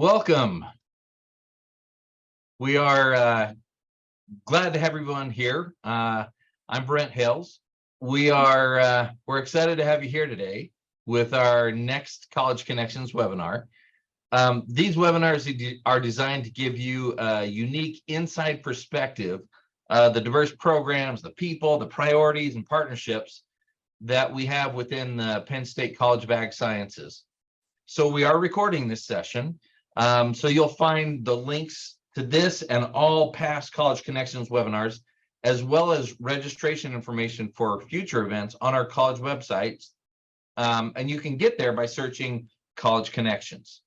Welcome. We are glad to have everyone here. I'm Brent Hales. We're excited to have you here today with our next College Connections webinar. These webinars are designed to give you a unique inside perspective, the diverse programs, the people, the priorities, and partnerships that we have within the Penn State College of Ag Sciences. So we are recording this session. So you'll find the links to this and all past College Connections webinars, as well as registration information for future events on our college websites. And you can get there by searching College Connections.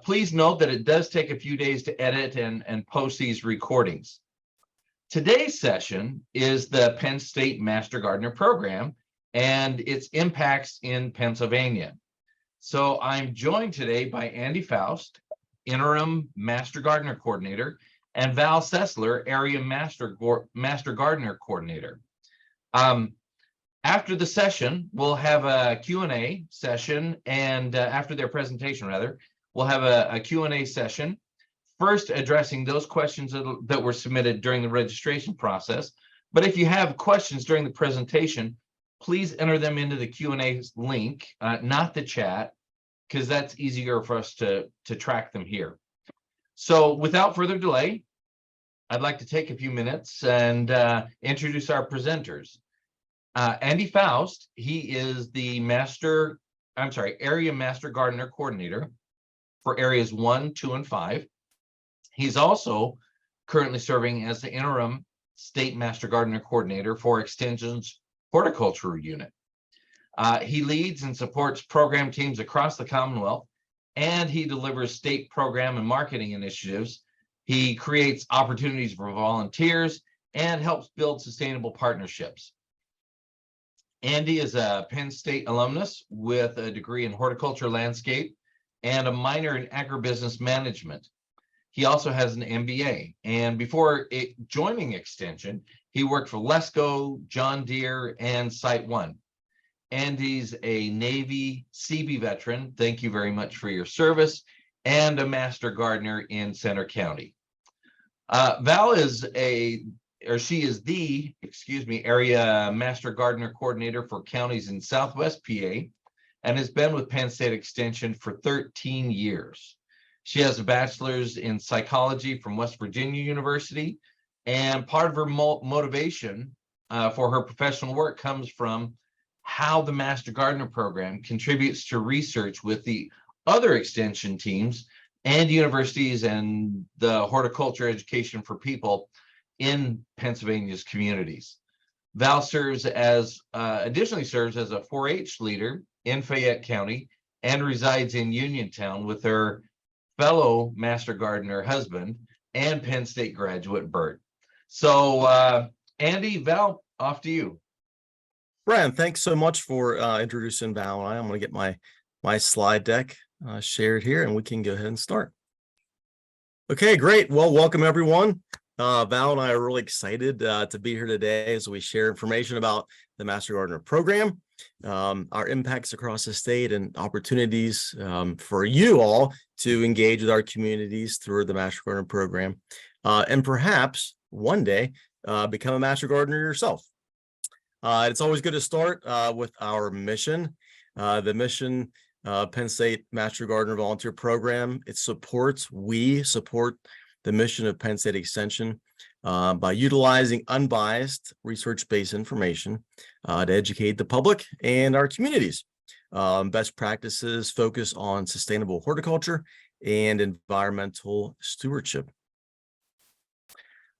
Please note that it does take a few days to edit and post these recordings. Today's session is the Penn State Master Gardener Program and its impacts in Pennsylvania. So I'm joined today by Andy Faust, Interim Master Gardener Coordinator, and Val Sesler, Area Master Gardener Coordinator. After the session, we'll have a Q&A session, and after their presentation, rather, we'll have a Q&A session, first addressing those questions that were submitted during the registration process. But if you have questions during the presentation, please enter them into the Q&A link, not the chat, because that's easier for us to track them here. So without further delay, I'd like to take a few minutes and introduce our presenters. Andy Faust, he is the Area Master Gardener Coordinator for areas 1, 2, and 5. He's also currently serving as the Interim State Master Gardener Coordinator for Extension's Horticulture Unit. He leads and supports program teams across the Commonwealth, and he delivers state program and marketing initiatives. He creates opportunities for volunteers and helps build sustainable partnerships. Andy is a Penn State alumnus with a degree in horticulture landscape and a minor in agribusiness management. He also has an MBA, and before joining Extension, he worked for Lesco, John Deere, and Site One. Andy's a Navy Seabee veteran. Thank you very much for your service, and a master gardener in Center County. Val is the Area Master Gardener Coordinator for counties in Southwest PA, and has been with Penn State Extension for 13 years. She has a bachelor's in psychology from West Virginia University, and part of her motivation for her professional work comes from how the Master Gardener Program contributes to research with the other extension teams and universities and the horticulture education for people in Pennsylvania's communities. Val additionally serves as a 4-H leader in Fayette County and resides in Uniontown with her fellow Master Gardener husband and Penn State graduate Bert. So Andy, Val, off to you. Brian, thanks so much for introducing Val. I'm going to get my slide deck shared here, and we can go ahead and start. Okay, great. Well, welcome everyone. Val and I are really excited to be here today as we share information about the Master Gardener Program, our impacts across the state, and opportunities for you all to engage with our communities through the Master Gardener Program, and perhaps one day become a Master Gardener yourself. It's always good to start with our mission. The mission, Penn State Master Gardener Volunteer Program, we support the mission of Penn State Extension by utilizing unbiased research-based information to educate the public and our communities. Best practices focus on sustainable horticulture and environmental stewardship.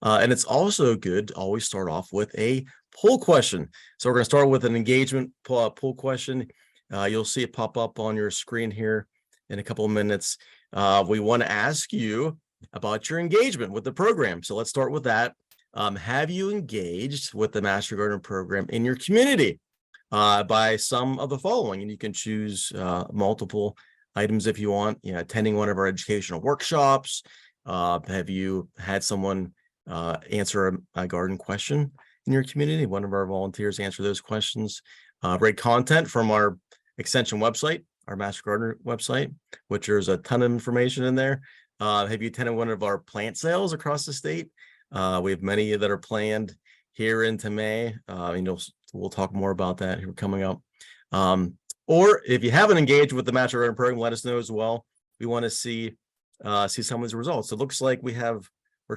And it's also good to always start off with a poll question. So we're going to start with an engagement poll question. You'll see it pop up on your screen here in a couple of minutes. We want to ask you about your engagement with the program. So let's start with that. Have you engaged with the Master Gardener Program in your community by some of the following? And you can choose multiple items if you want. Attending one of our educational workshops. Have you had someone answer a garden question in your community? One of our volunteers answer those questions. Read content from our Extension website, our Master Gardener website, which there's a ton of information in there. Have you attended one of our plant sales across the state? We have many that are planned here into May. We'll talk more about that here coming up. Or if you haven't engaged with the Master Gardener program, let us know as well. We want to see some of these results. It looks like we're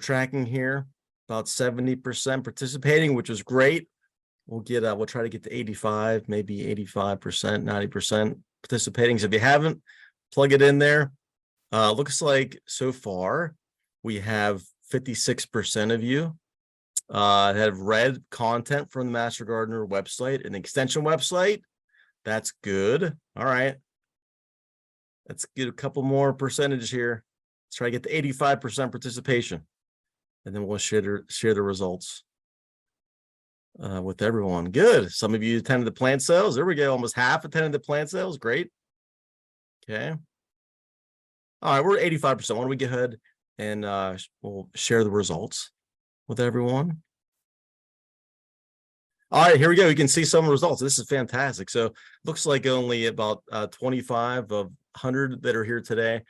tracking here about 70% participating, which is great. We'll try to get to 85, maybe 85%, 90% participating. So if you haven't, plug it in there. Looks like so far we have 56% of you that have read content from the Master Gardener website and extension website. That's good. All right. Let's get a couple more percentage here. Let's try to get to 85% participation. And then we'll share the results with everyone. Good. Some of you attended the plant sales. There we go. Almost half attended the plant sales. Great. Okay. All right. We're at 85%. Why don't we go ahead and we'll share the results with everyone. All right, here we go. You can see some results. This is fantastic. So looks like only about 25 of 100 that are here today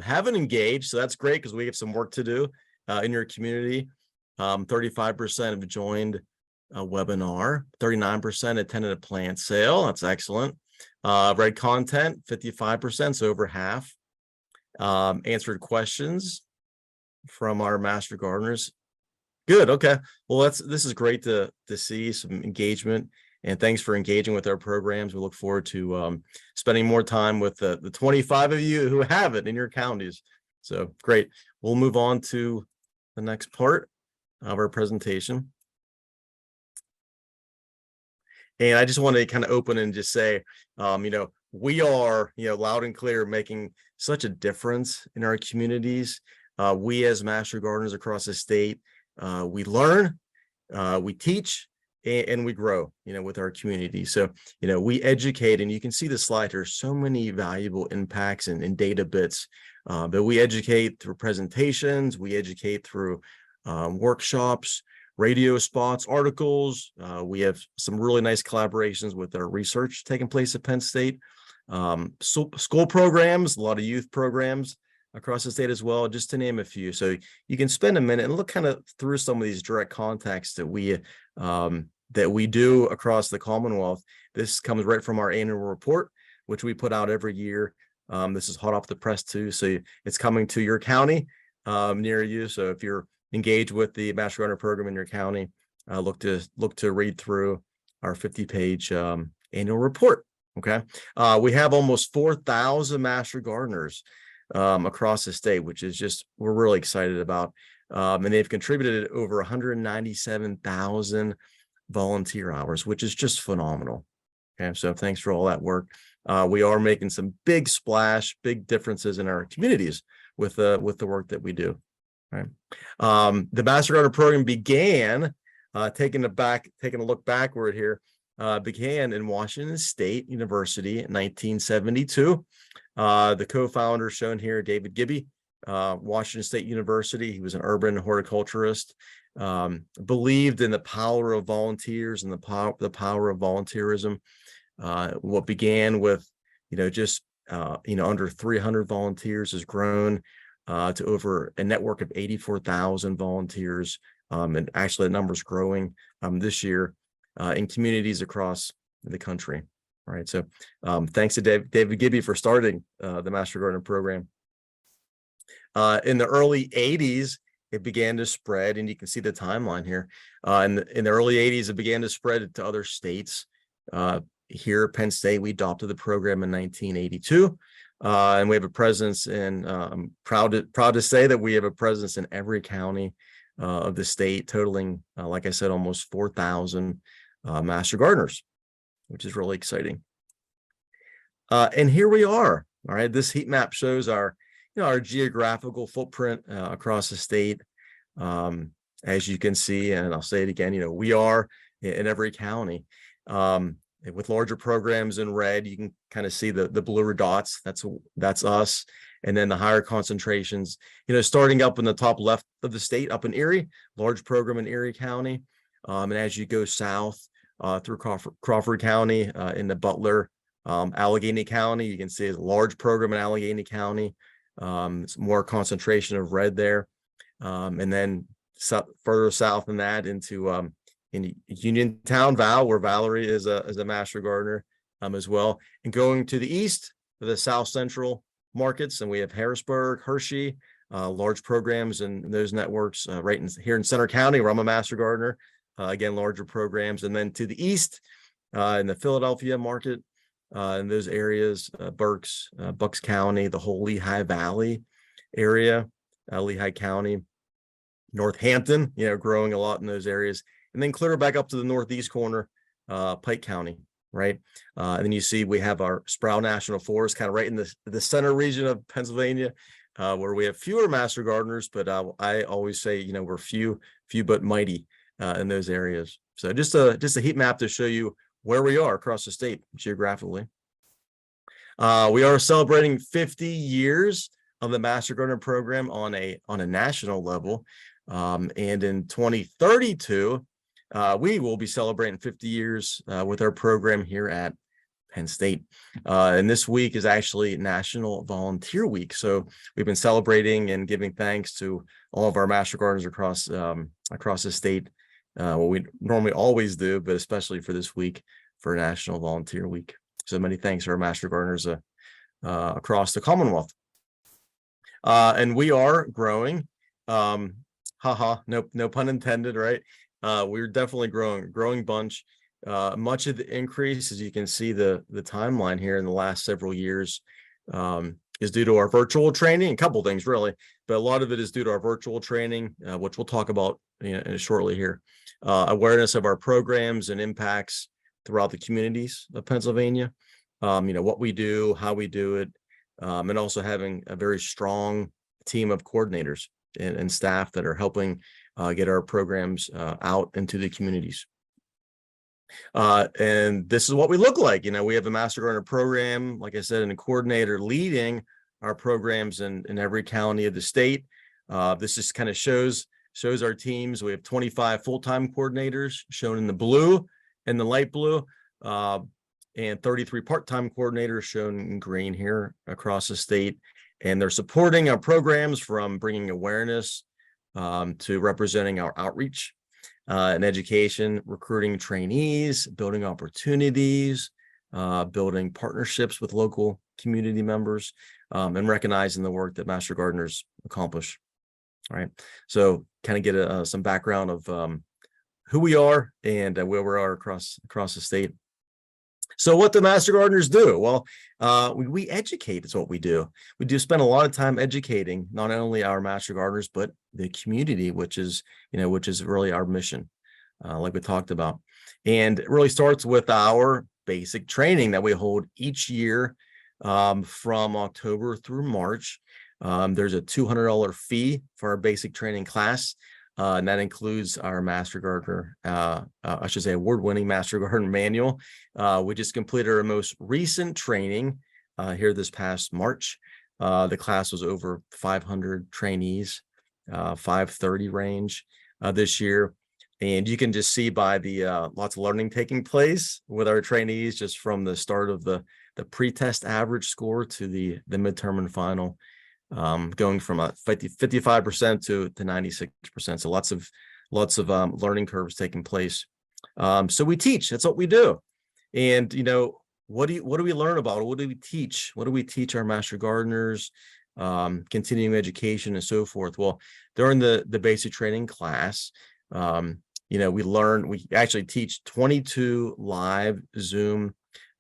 haven't engaged. So that's great because we have some work to do in your community. 35% have joined a webinar. 39% attended a plant sale. That's excellent. Read content, 55%, so over half. Answered questions from our Master Gardeners. Good. Okay. Well, this is great to see some engagement, and thanks for engaging with our programs. We look forward to spending more time with the 25 of you who have it in your counties. So great. We'll move on to the next part of our presentation. And I just want to kind of open and just say, we are, loud and clear, making such a difference in our communities. We as Master Gardeners across the state, we learn, we teach, and we grow, with our community. So, we educate, and you can see the slide here, so many valuable impacts and data bits, but we educate through presentations, we educate through workshops, radio spots, articles. We have some really nice collaborations with our research taking place at Penn State, school programs, a lot of youth programs across the state as well, just to name a few. So you can spend a minute and look kind of through some of these direct contacts that we do across the Commonwealth. This comes right from our annual report, which we put out every year. This is hot off the press too, so it's coming to your county near you. So if you're engaged with the Master Gardener program in your county, look to read through our 50-page annual report. Okay, we have almost 4,000 Master Gardeners across the state, which is we're really excited about. And they've contributed over 197,000 volunteer hours, which is just phenomenal. Okay, so thanks for all that work. We are making some big differences in our communities with the work that we do. Right. The Master Gardener program began, taking a look backward here, began in Washington State University in 1972. The co-founder shown here, David Gibby, Washington State University. He was an urban horticulturist, believed in the power of volunteers and the power of volunteerism. What began with, under 300 volunteers has grown to over a network of 84,000 volunteers. And actually the number's growing this year in communities across the country. All right. So thanks to David Gibby for starting the Master Gardener program. In the early 80s, it began to spread, and you can see the timeline here. In the early 80s, it began to spread to other states. Here at Penn State, we adopted the program in 1982. And we have a presence in, I'm proud to say that we have a presence in every county of the state, totaling, like I said, almost 4,000 Master Gardeners, which is really exciting. And here we are. All right, this heat map shows our geographical footprint across the state. As you can see, and I'll say it again, we are in every county. With larger programs in red, you can kind of see the bluer dots. That's us. And then the higher concentrations, starting up in the top left of the state, up in Erie, large program in Erie County. And as you go south through Crawford County into Butler, Allegheny County, you can see a large program in Allegheny County. It's more concentration of red there. And then further south than that into in Uniontown, where Valerie is a master gardener as well. And going to the east, the south central markets, and we have Harrisburg, Hershey, large programs in those networks right here in Center County, where I'm a master gardener. Again, larger programs. And then to the east in the Philadelphia market, in those areas, Berks, Bucks County, the whole Lehigh Valley area, Lehigh County, Northampton, growing a lot in those areas. And then clear back up to the northeast corner, Pike County, right? And then you see we have our Sproul National Forest kind of right in the center region of Pennsylvania, where we have fewer master gardeners, but I always say, we're few but mighty in those areas. So just a heat map to show you where we are across the state geographically. We are celebrating 50 years of the Master Gardener program on a national level. And in 2032, we will be celebrating 50 years with our program here at Penn State. And this week is actually National Volunteer Week. So we've been celebrating and giving thanks to all of our master gardeners across the state. What we normally always do, but especially for this week for National Volunteer Week. So many thanks to our master gardeners across the Commonwealth. And we are growing. No pun intended, right? We're definitely growing bunch. Much of the increase, as you can see the timeline here in the last several years, is due to our virtual training. A couple things really, but a lot of it is due to our virtual training, which we'll talk about shortly here. Awareness of our programs and impacts throughout the communities of Pennsylvania. What we do, how we do it, and also having a very strong team of coordinators and staff that are helping get our programs out into the communities. And this is what we look like. We have a master gardener program, like I said, and a coordinator leading our programs in every county of the state. This just kind of shows our teams. We have 25 full-time coordinators shown in the blue and the light blue, and 33 part-time coordinators shown in green here across the state. And they're supporting our programs from bringing awareness to representing our outreach and education, recruiting trainees, building opportunities, building partnerships with local community members, and recognizing the work that master gardeners accomplish. All right. So kind of get some background of who we are and where we are across the state. So what do master gardeners do? Well, we educate is what we do. We do spend a lot of time educating not only our master gardeners, but the community, which is really our mission, like we talked about. And it really starts with our basic training that we hold each year from October through March. There's a $200 fee for our basic training class. And that includes our master gardener, I should say award-winning master gardener manual. We just completed our most recent training here this past March. The class was over 500 trainees, 530 range this year. And you can just see by the lots of learning taking place with our trainees, just from the start of the pre-test average score to the midterm and final. Going from 55% to 96%. So lots of learning curves taking place. So we teach. That's what we do. And what do we learn about? What do we teach? What do we teach our master gardeners? Continuing education and so forth. Well, during the basic training class, we actually teach 22 live Zoom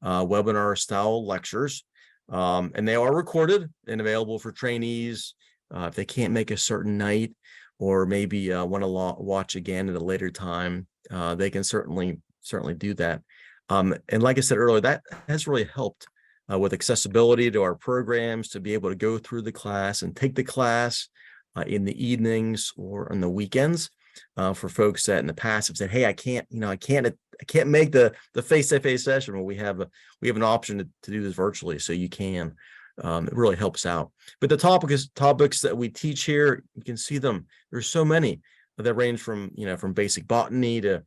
webinar style lectures. And they are recorded and available for trainees if they can't make a certain night, or maybe want to watch again at a later time. They can certainly do that. And like I said earlier, that has really helped with accessibility to our programs, to be able to go through the class and take the class in the evenings or on the weekends. For folks that in the past have said, "Hey, I can't make the face-to-face session." Well, we have an option to do this virtually, so you can. It really helps out. But the topics that we teach here, you can see them. There's so many that range from basic botany to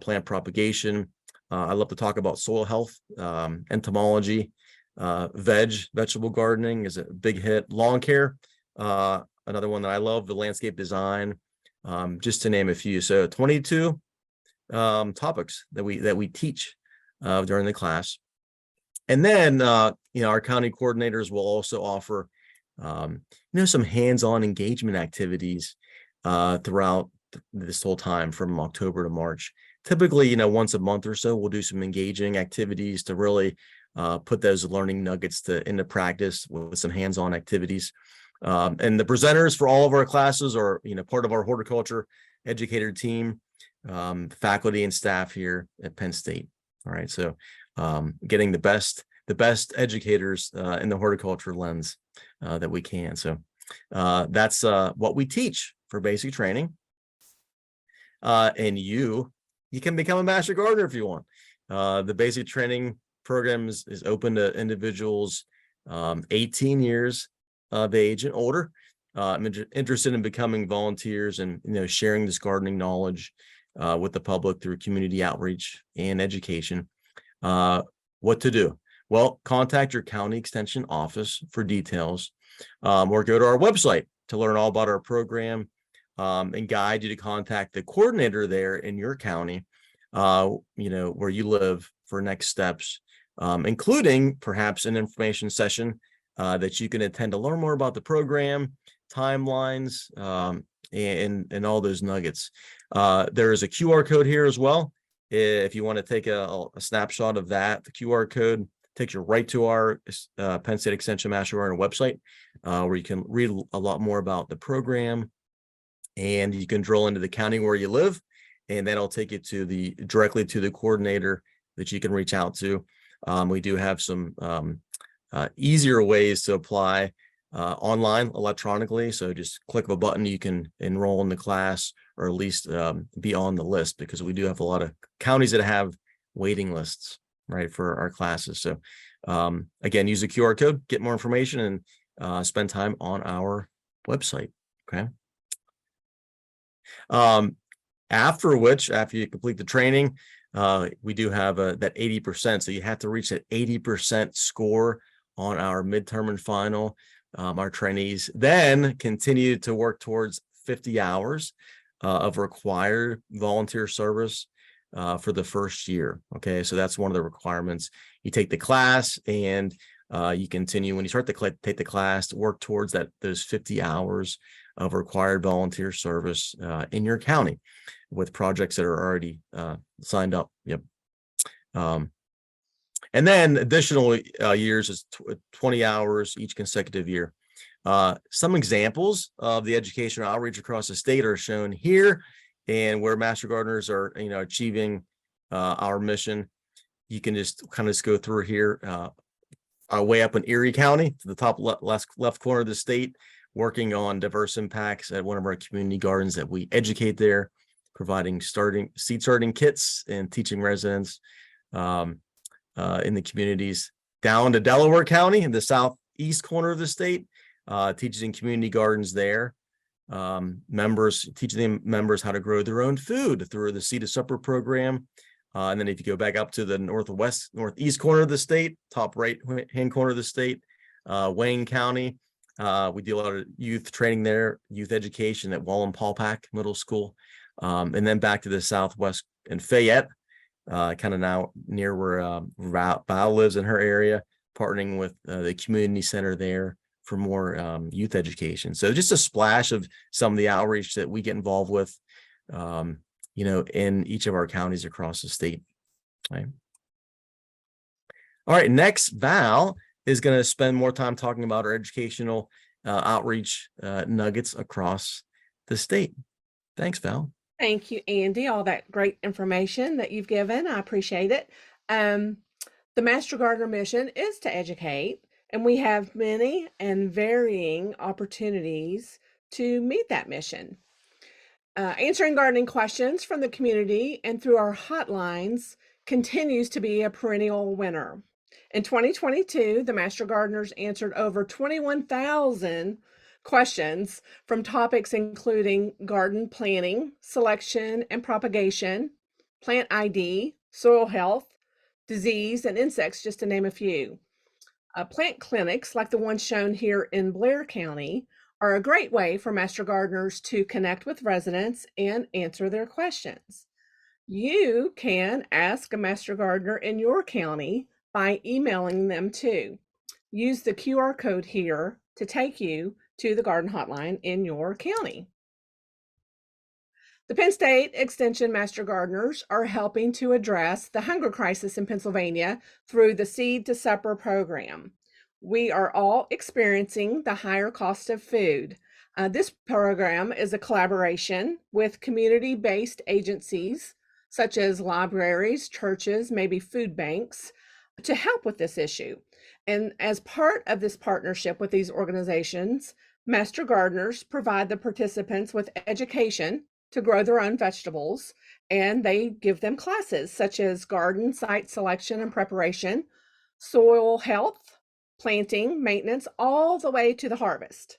plant propagation, I love to talk about soil health, entomology, vegetable gardening is a big hit. Lawn care, another one that I love, the landscape design, just to name a few. So 22 topics that we teach during the class. And then, our county coordinators will also offer, some hands-on engagement activities throughout this whole time from October to March. Typically, once a month or so, we'll do some engaging activities to really put those learning nuggets into practice with some hands-on activities. And the presenters for all of our classes are, part of our horticulture educator team, faculty and staff here at Penn State. All right, so getting the best educators in the horticulture lens that we can. So that's what we teach for basic training. And you can become a master gardener if you want. The basic training program is open to individuals 18 years of age and older. I'm interested in becoming volunteers and sharing this gardening knowledge with the public through community outreach and education. What to do? Well, contact your county extension office for details, or go to our website to learn all about our program, and guide you to contact the coordinator there in your county, where you live, for next steps, including perhaps an information session that you can attend to learn more about the program, timelines, and all those nuggets. There is a QR code here as well. If you want to take a snapshot of that, the QR code takes you right to our Penn State Extension Master Gardener website, where you can read a lot more about the program, and you can drill into the county where you live, and then I'll take you directly to the coordinator that you can reach out to. We do have some easier ways to apply online electronically. So just click of a button, you can enroll in the class, or at least be on the list, because we do have a lot of counties that have waiting lists, right, for our classes. So again, use the QR code, get more information, and spend time on our website. Okay. After you complete the training, we do have that 80%. So you have to reach that 80% score on our midterm and final. Our trainees then continue to work towards 50 hours of required volunteer service for the first year. Okay, so that's one of the requirements. You take the class, and you continue, when you start to take the class, to work towards those 50 hours of required volunteer service in your county, with projects that are already signed up. Yep. And then additional years is 20 hours each consecutive year. Some examples of the educational outreach across the state are shown here, and where master gardeners are, achieving our mission. You can just kind of go through here. Our way up in Erie County, to the top left corner of the state, working on diverse impacts at one of our community gardens that we educate there, providing seed starting kits and teaching residents in the communities. Down to Delaware County, in the southeast corner of the state, teaching community gardens there. Teaching the members how to grow their own food through the Seed to Supper program. And then if you go back up to the northeast corner of the state, top right hand corner of the state, Wayne County, we do a lot of youth training there, youth education at Wallenpaupack Middle School. And then back to the southwest in Fayette, kind of now near where Val lives in her area, partnering with the community center there for more youth education. So just a splash of some of the outreach that we get involved with, in each of our counties across the state. Right. All right, next, Val is going to spend more time talking about our educational outreach nuggets across the state. Thanks, Val. Thank you, Andy. All that great information that you've given, I appreciate it. The Master Gardener mission is to educate, and we have many and varying opportunities to meet that mission. Answering gardening questions from the community and through our hotlines continues to be a perennial winner. In 2022, the Master Gardeners answered over 21,000 questions from topics including garden planning, selection and propagation, plant ID, soil health, disease, and insects, just to name a few. Plant clinics, like the one shown here in Blair County, are a great way for Master Gardeners to connect with residents and answer their questions. You can ask a Master Gardener in your county by emailing them too. Use the QR code here to take you to the garden hotline in your county. The Penn State Extension Master Gardeners are helping to address the hunger crisis in Pennsylvania through the Seed to Supper program. We are all experiencing the higher cost of food. This program is a collaboration with community-based agencies such as libraries, churches, maybe food banks, to help with this issue. And as part of this partnership with these organizations, Master Gardeners provide the participants with education to grow their own vegetables, and they give them classes such as garden site selection and preparation, soil health, planting, maintenance, all the way to the harvest.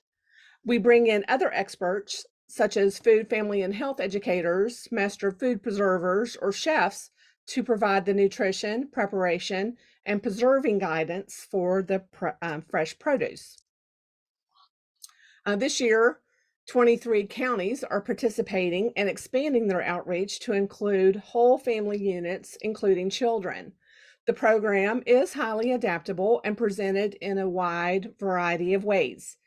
We bring in other experts such as food, family, and health educators, master food preservers, or chefs to provide the nutrition, preparation, and preserving guidance for the fresh produce. This year, 23 counties are participating and expanding their outreach to include whole family units, including children. The program is highly adaptable and presented in a wide variety of ways.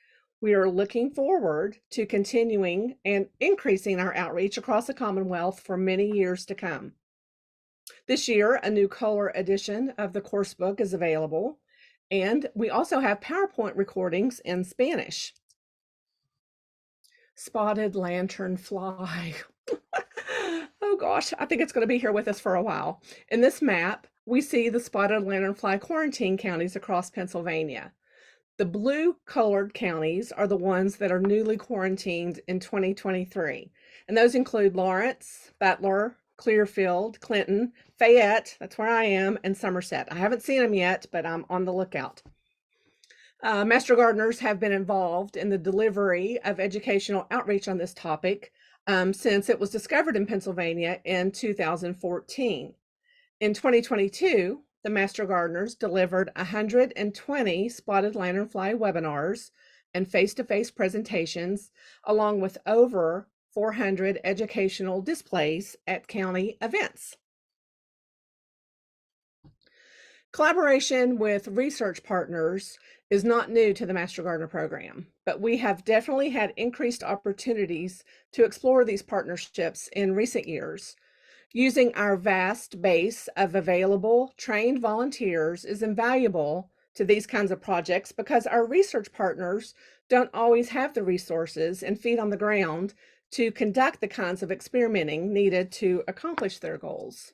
We are looking forward to continuing and increasing our outreach across the Commonwealth for many years to come. This year, a new color edition of the course book is available, and we also have PowerPoint recordings in Spanish. Spotted lanternfly. Oh gosh, I think it's going to be here with us for a while. In this map, we see the spotted lanternfly quarantine counties across Pennsylvania. The blue colored counties are the ones that are newly quarantined in 2023. And those include Lawrence, Butler, Clearfield, Clinton, Fayette, that's where I am, and Somerset. I haven't seen them yet, but I'm on the lookout. Master Gardeners have been involved in the delivery of educational outreach on this topic since it was discovered in Pennsylvania in 2014. In 2022, the Master Gardeners delivered 120 spotted lanternfly webinars and face-to-face presentations, along with over 400 educational displays at county events. Collaboration with research partners is not new to the Master Gardener program, but we have definitely had increased opportunities to explore these partnerships in recent years. Using our vast base of available trained volunteers is invaluable to these kinds of projects because our research partners don't always have the resources and feet on the ground to conduct the kinds of experimenting needed to accomplish their goals.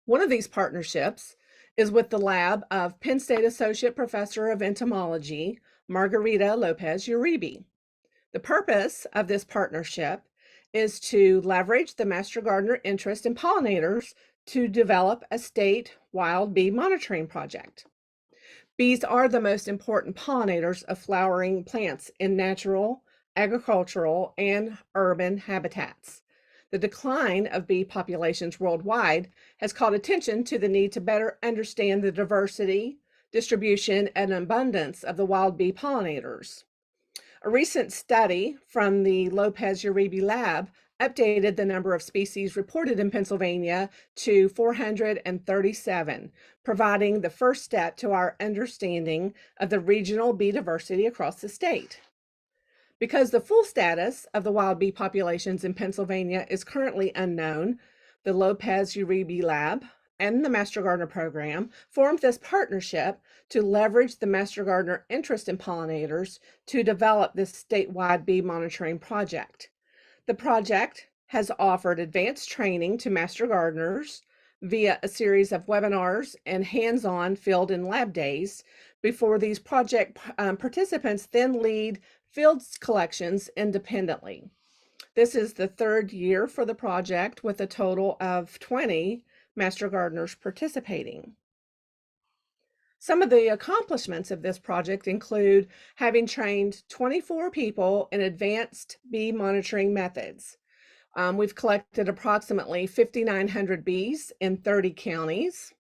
One of these partnerships is with the lab of Penn State Associate Professor of Entomology, Margarita Lopez Uribe. The purpose of this partnership is to leverage the Master Gardener interest in pollinators to develop a state wild bee monitoring project. Bees are the most important pollinators of flowering plants in natural, agricultural, and urban habitats. The decline of bee populations worldwide has called attention to the need to better understand the diversity, distribution, and abundance of the wild bee pollinators. A recent study from the Lopez Uribe lab updated the number of species reported in Pennsylvania to 437, providing the first step to our understanding of the regional bee diversity across the state. Because the full status of the wild bee populations in Pennsylvania is currently unknown, the Lopez Uribe lab and the Master Gardener program formed this partnership to leverage the Master Gardener interest in pollinators to develop this statewide bee monitoring project. The project has offered advanced training to Master Gardeners via a series of webinars and hands-on field and lab days before these project participants then lead field collections independently. This is the third year for the project with a total of 20 Master Gardeners participating. Some of the accomplishments of this project include having trained 24 people in advanced bee monitoring methods. We've collected approximately 5,900 bees in 30 counties,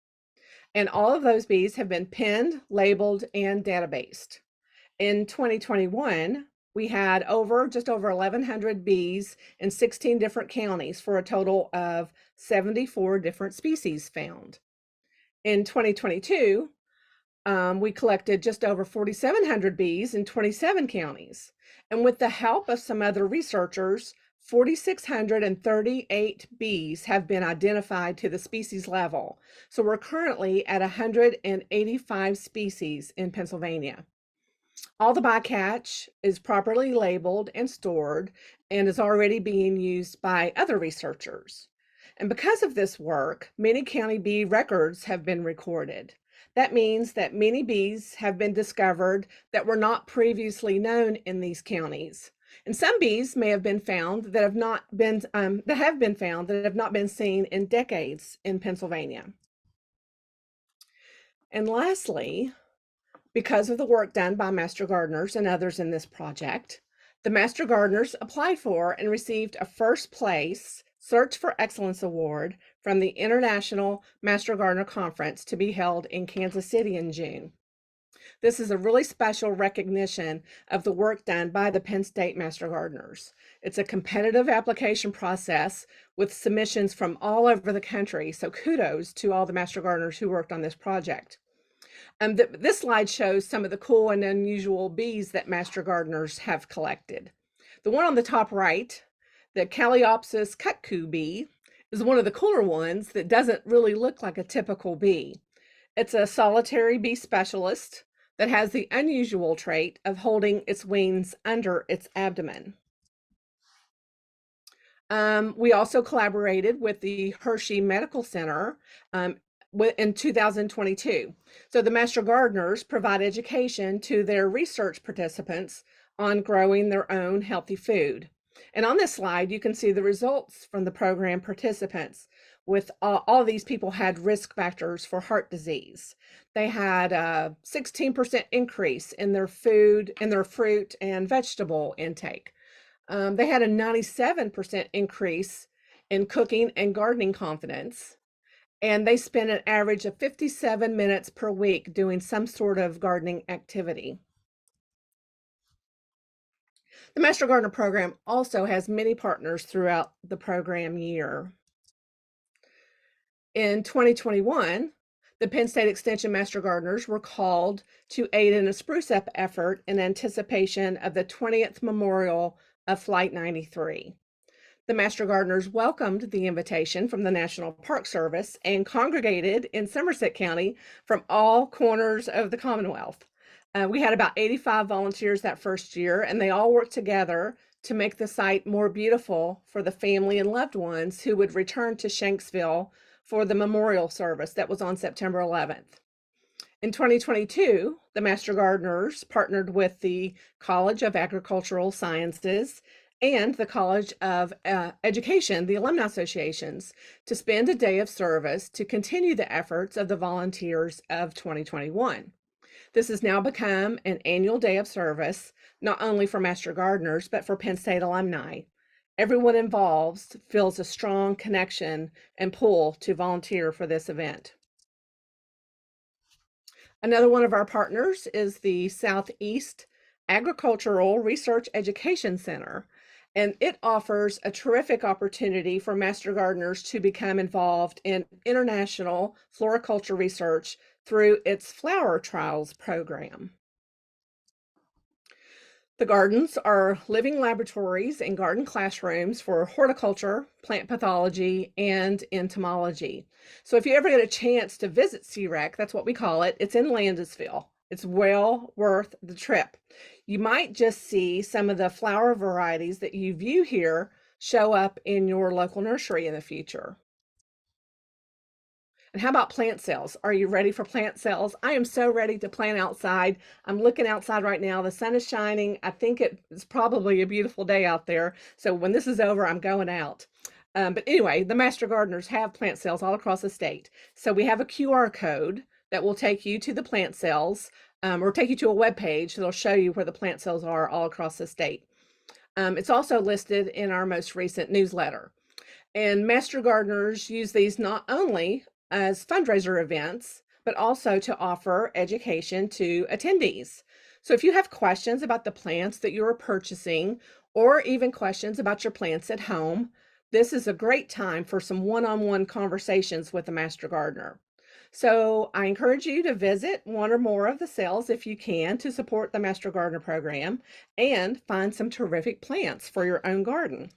and all of those bees have been pinned, labeled, and databased. In 2021, we had just over 1,100 bees in 16 different counties for a total of 74 different species found. In 2022, we collected just over 4,700 bees in 27 counties. And with the help of some other researchers, 4,638 bees have been identified to the species level. So we're currently at 185 species in Pennsylvania. All the bycatch is properly labeled and stored and is already being used by other researchers. And because of this work, many county bee records have been recorded. That means that many bees have been discovered that were not previously known in these counties. And some bees may have been found that have not been seen in decades in Pennsylvania. And lastly, because of the work done by master gardeners and others in this project, the master gardeners applied for and received a first place Search for Excellence Award from the International Master Gardener Conference to be held in Kansas City in June. This is a really special recognition of the work done by the Penn State Master Gardeners. It's a competitive application process with submissions from all over the country, so kudos to all the master gardeners who worked on this project. This slide shows some of the cool and unusual bees that master gardeners have collected. The one on the top right, the Calliopeus cuckoo bee, is one of the cooler ones that doesn't really look like a typical bee. It's a solitary bee specialist that has the unusual trait of holding its wings under its abdomen. We also collaborated with the Hershey Medical Center in 2022. So the master gardeners provide education to their research participants on growing their own healthy food. And on this slide, you can see the results from the program participants. With all these people had risk factors for heart disease. They had a 16% increase in their food, in their fruit and vegetable intake. They had a 97% increase in cooking and gardening confidence. And they spent an average of 57 minutes per week doing some sort of gardening activity. The Master Gardener program also has many partners throughout the program year. In 2021, the Penn State Extension Master Gardeners were called to aid in a spruce up effort in anticipation of the 20th memorial of Flight 93. The Master Gardeners welcomed the invitation from the National Park Service and congregated in Somerset County from all corners of the Commonwealth. We had about 85 volunteers that first year, and they all worked together to make the site more beautiful for the family and loved ones who would return to Shanksville for the memorial service that was on September 11th. In 2022, the Master Gardeners partnered with the College of Agricultural Sciences and the College of Education, the alumni associations, to spend a day of service to continue the efforts of the volunteers of 2021. This has now become an annual day of service, not only for Master Gardeners, but for Penn State alumni. Everyone involved feels a strong connection and pull to volunteer for this event. Another one of our partners is the Southeast Agricultural Research Education Center, and it offers a terrific opportunity for Master Gardeners to become involved in international floriculture research through its Flower Trials program. The gardens are living laboratories and garden classrooms for horticulture, plant pathology, and entomology. So if you ever get a chance to visit CREC, that's what we call it, it's in Landisville. It's well worth the trip. You might just see some of the flower varieties that you view here show up in your local nursery in the future. And how about plant sales? Are you ready for plant sales? I am so ready to plant outside. I'm looking outside right now. The sun is shining. I think it's probably a beautiful day out there. So when this is over, I'm going out. But anyway, the Master Gardeners have plant sales all across the state. So we have a QR code that will take you to the plant sales or take you to a web page that'll show you where the plant sales are all across the state. It's also listed in our most recent newsletter. And Master Gardeners use these not only as fundraiser events, but also to offer education to attendees. So if you have questions about the plants that you are purchasing, or even questions about your plants at home, this is a great time for some one-on-one conversations with a Master Gardener. So I encourage you to visit one or more of the sales if you can to support the Master Gardener program and find some terrific plants for your own garden.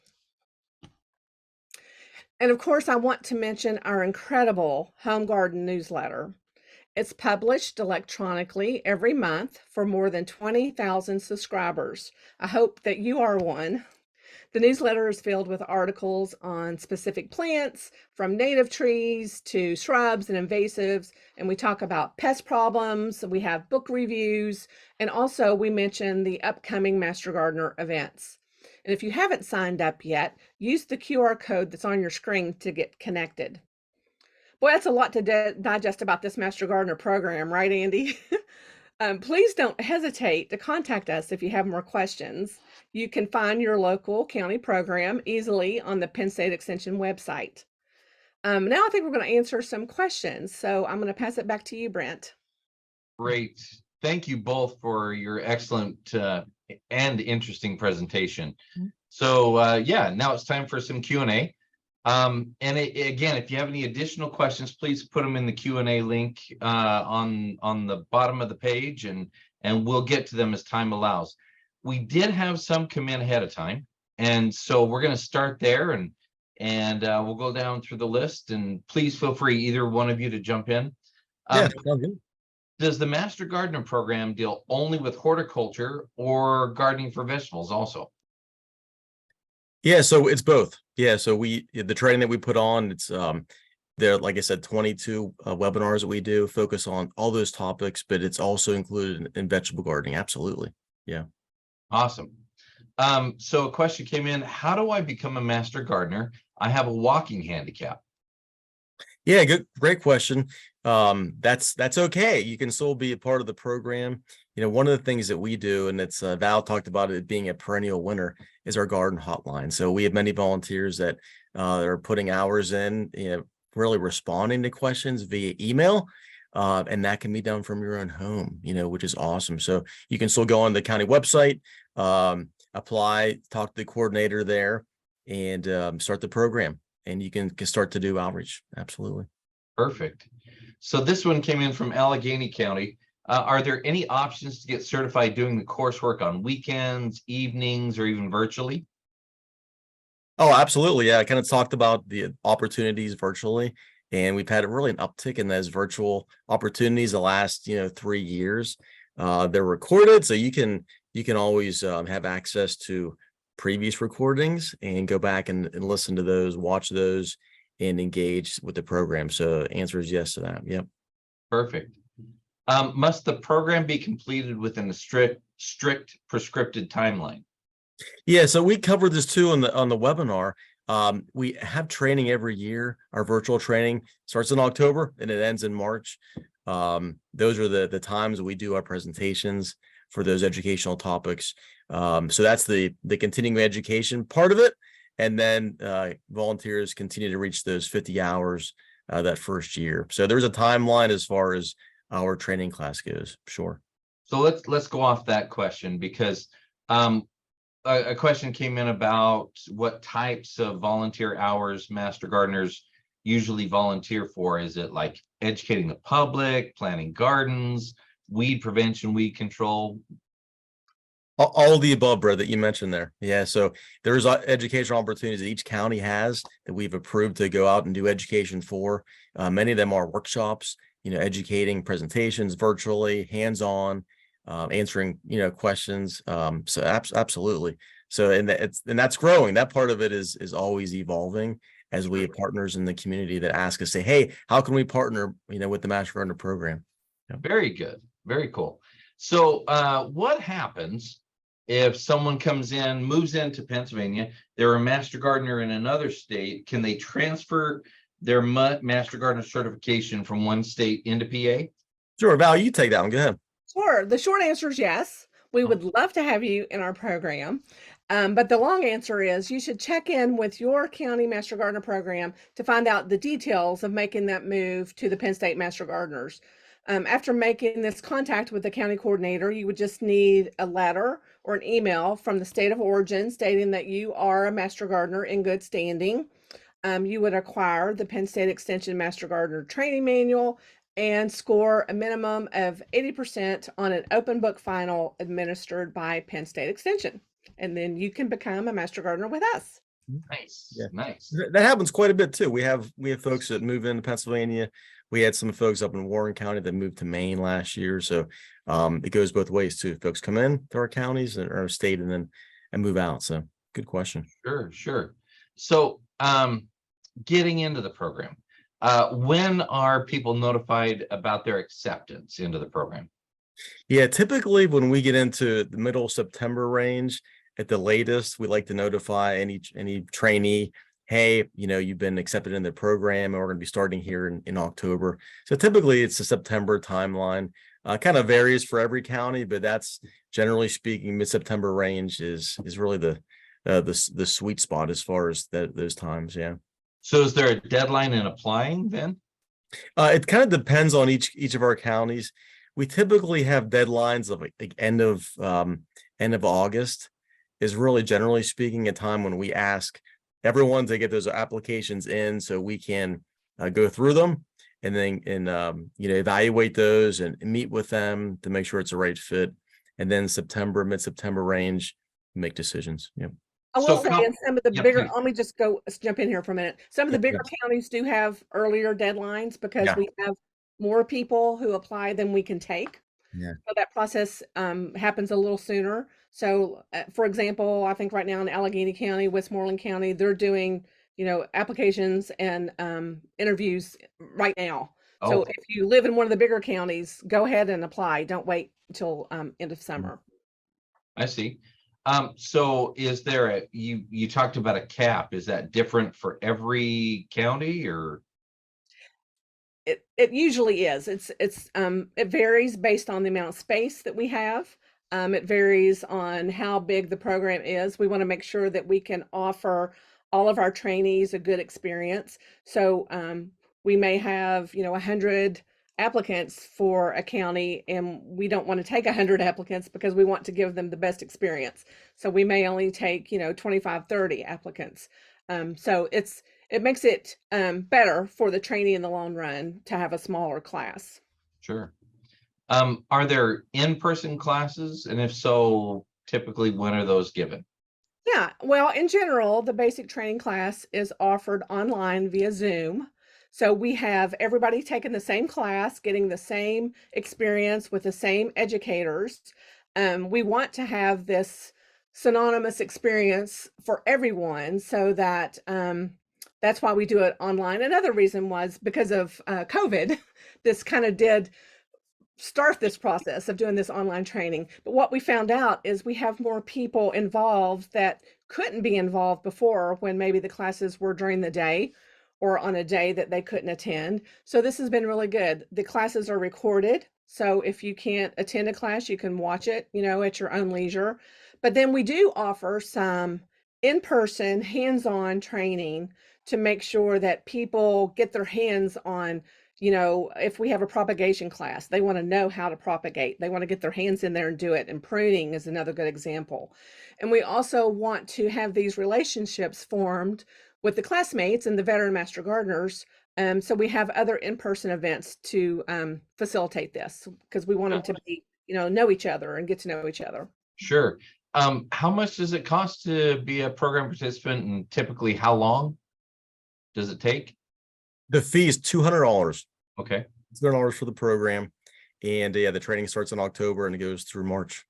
And of course, I want to mention our incredible home garden newsletter. It's published electronically every month for more than 20,000 subscribers. I hope that you are one. The newsletter is filled with articles on specific plants, from native trees to shrubs and invasives, and we talk about pest problems, we have book reviews, and also we mention the upcoming Master Gardener events. And if you haven't signed up yet, use the QR code that's on your screen to get connected. Boy, that's a lot to digest about this Master Gardener program, right, Andy? Please don't hesitate to contact us if you have more questions. You can find your local county program easily on the Penn State Extension website. Now I think we're going to answer some questions. So I'm going to pass it back to you, Brent. Great. Thank you both for your excellent and interesting presentation. So yeah, now it's time for some Q&A. Again, if you have any additional questions, please put them in the Q&A link on the bottom of the page, and we'll get to them as time allows. We did have some come in ahead of time, and so we're going to start there, and we'll go down through the list, and please feel free, either one of you, to jump in. Yeah, sounds good. Does the Master Gardener program deal only with horticulture or gardening for vegetables also? Yeah, so it's both. Yeah, so the training that we put on, it's there, like I said, 22 webinars that we do focus on all those topics, but it's also included in vegetable gardening. Absolutely. Yeah. Awesome. So a question came in: how do I become a Master Gardener? I have a walking handicap. Yeah, great question. That's okay. You can still be a part of the program. One of the things that we do, and it's Val talked about it being a perennial winner, is our garden hotline. So we have many volunteers that are putting hours in, really responding to questions via email. And that can be done from your own home, which is awesome. So you can still go on the county website, apply, talk to the coordinator there, and start the program. And you can start to do outreach. Absolutely. Perfect. So this one came in from Allegheny County. Are there any options to get certified doing the coursework on weekends, evenings, or even virtually? Oh, absolutely. Yeah, I kind of talked about the opportunities virtually, and we've had really an uptick in those virtual opportunities the last 3 years. They're recorded, so you can always have access to previous recordings and go back and listen to those, watch those, and engage with the program. So answer is yes to that. Yep. Perfect. Must the program be completed within a strict prescripted timeline? Yeah, so we covered this too on the webinar. We have training every year. Our virtual training starts in October and it ends in March. Those are the times we do our presentations for those educational topics. So that's the continuing education part of it. And then volunteers continue to reach those 50 hours that first year. So there's a timeline as far as our training class goes. Sure. So let's go off that question, because a question came in about what types of volunteer hours Master Gardeners usually volunteer for. Is it like educating the public, planting gardens, weed prevention, weed control? All of the above, Brett, that you mentioned there. Yeah, so there's educational opportunities that each county has that we've approved to go out and do education for. Many of them are workshops, educating, presentations virtually, hands-on, answering, questions. So absolutely. So and that's growing. That part of it is always evolving as we have partners in the community that ask us, say, hey, how can we partner, with the Master Gardener program? Yeah. Very good. Very cool. So what happens if someone moves into Pennsylvania, they're a Master Gardener in another state? Can they transfer their Master Gardener certification from one state into PA? Sure, Val, you take that one. Go ahead. Sure. The short answer is yes. We would love to have you in our program. But the long answer is you should check in with your county Master Gardener program to find out the details of making that move to the Penn State Master Gardeners. After making this contact with the county coordinator, you would just need a letter or an email from the state of origin stating that you are a Master Gardener in good standing. You would acquire the Penn State Extension Master Gardener Training Manual and score a minimum of 80% on an open book final administered by Penn State Extension. And then you can become a Master Gardener with us. Nice, Yeah. nice. That happens quite a bit too. We have folks that move into Pennsylvania. We had some folks up in Warren County that moved to Maine last year. So it goes both ways too. Folks come in to our counties or our state and move out. So good question. Sure, sure. So getting into the program, when are people notified about their acceptance into the program? Yeah, typically when we get into the middle of September range, at the latest, we like to notify any trainee, hey, you've been accepted in the program and we're going to be starting here in October. So typically it's a September timeline. Kind of varies for every county, but that's generally speaking, mid-September range is really the sweet spot as far as those times. Yeah. So is there a deadline in applying then? It kind of depends on each of our counties. We typically have deadlines of like end of August is really generally speaking a time when we ask everyone to get those applications in so we can go through them and then evaluate those and meet with them to make sure it's the right fit. And then mid-September range, make decisions. Yeah. I will say in some of the bigger, please. let me just jump in here for a minute. Some of the bigger counties do have earlier deadlines because we have more people who apply than we can take. Yeah. So that process happens a little sooner. So for example, I think right now in Allegheny County, Westmoreland County, they're doing, applications and interviews right now. So if you live in one of the bigger counties, go ahead and apply. Don't wait until end of summer. I see. So is there you talked about a cap? Is that different for every county or? It usually is. It varies based on the amount of space that we have. It varies on how big the program is. We want to make sure that we can offer all of our trainees a good experience. So we may have 100 applicants for a county, and we don't want to take 100 applicants because we want to give them the best experience. So we may only take 25, 30 applicants. So it makes it better for the trainee in the long run to have a smaller class. Sure. Are there in-person classes? And if so, typically when are those given? Yeah, well, in general, the basic training class is offered online via Zoom. So we have everybody taking the same class, getting the same experience with the same educators. We want to have this synonymous experience for everyone so that that's why we do it online. Another reason was because of COVID. This kind of did start this process of doing this online training. But what we found out is we have more people involved that couldn't be involved before when maybe the classes were during the day or on a day that they couldn't attend. So this has been really good. The classes are recorded. So if you can't attend a class, you can watch it, at your own leisure. But then we do offer some in-person, hands-on training to make sure that people get their hands on, if we have a propagation class, they want to know how to propagate. They want to get their hands in there and do it. And pruning is another good example. And we also want to have these relationships formed with the classmates and the veteran Master Gardeners. So we have other in-person events to facilitate this because we want them to be, know each other and get to know each other. Sure. How much does it cost to be a program participant, and typically how long does it take? The fee is $200. Okay. $200 for the program. And the training starts in October and it goes through March.